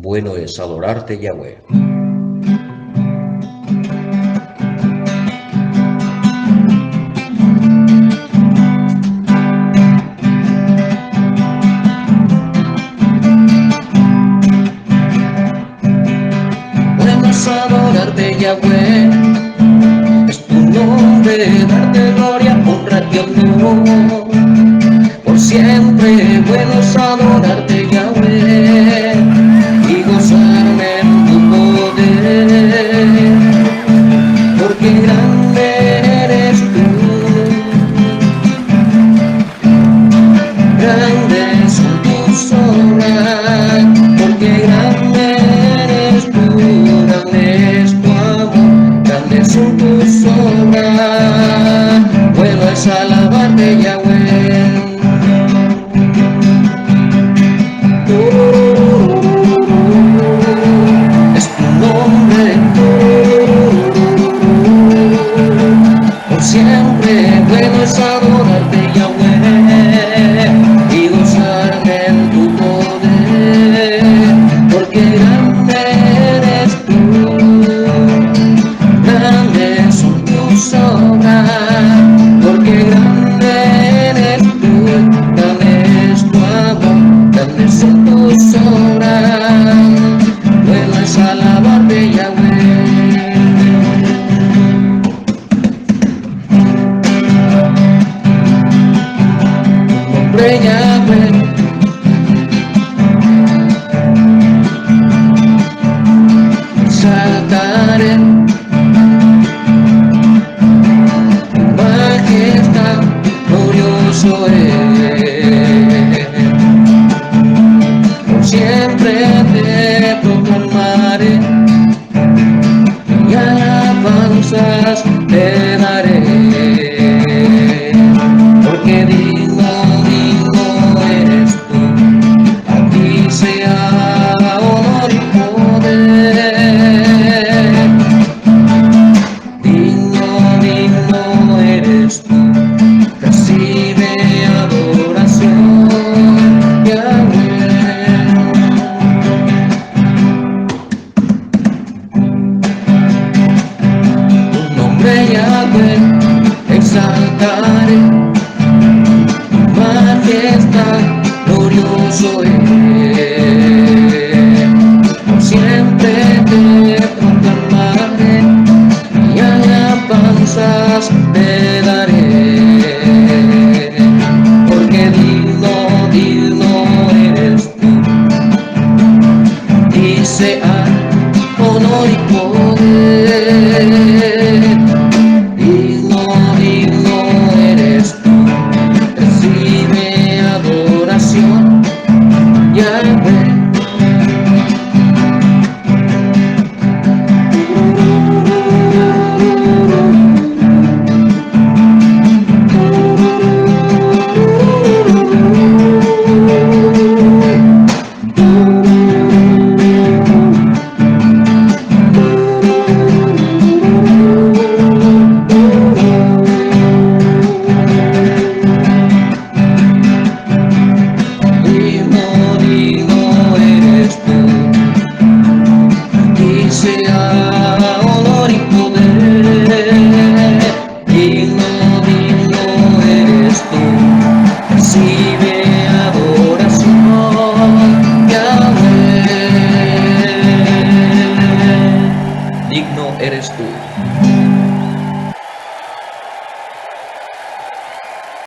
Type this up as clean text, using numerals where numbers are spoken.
Bueno es adorarte, Yahweh. Bueno es adorarte, Yahweh. Es tu nombre, darte gloria, honra y honor. Por siempre bueno es adorarte, Yahweh, y gozarme en tu poder, porque grande eres tú, grandes son tus obras, porque grande eres tú, grande es tu amor, grandes son tus obras. Bueno es alabarte, Yahweh. Es tu nombre, por siempre bueno es adorarte, Yahweh, y gozarme en tu poder, porque grande eres tú, grandes son tus obras, porque grande eres tú, grande es tu amor, grandes son tus obras. Bueno es alabarte, Yahweh. Tu nombre, Yahweh, exaltaré. Tu majestad, glorioso eres. Por siempre te proclamaré, y alabanzas te daré, porque digno eres tú, a ti sea honor y poder. Digno eres tú, recibe adoración, Yahweh. Tu nombre, Yahweh, exaltaré, tu majestad, glorioso eres. Por siempre te proclamaré, y alabanzas te daré, porque digno eres tú, y sea honor y poder. Digno eres tú, recibe adoración, Yahweh. Digno eres tú, y sea honor y poder. Digno eres tú, recibe adoración, Yahweh. Digno eres tú.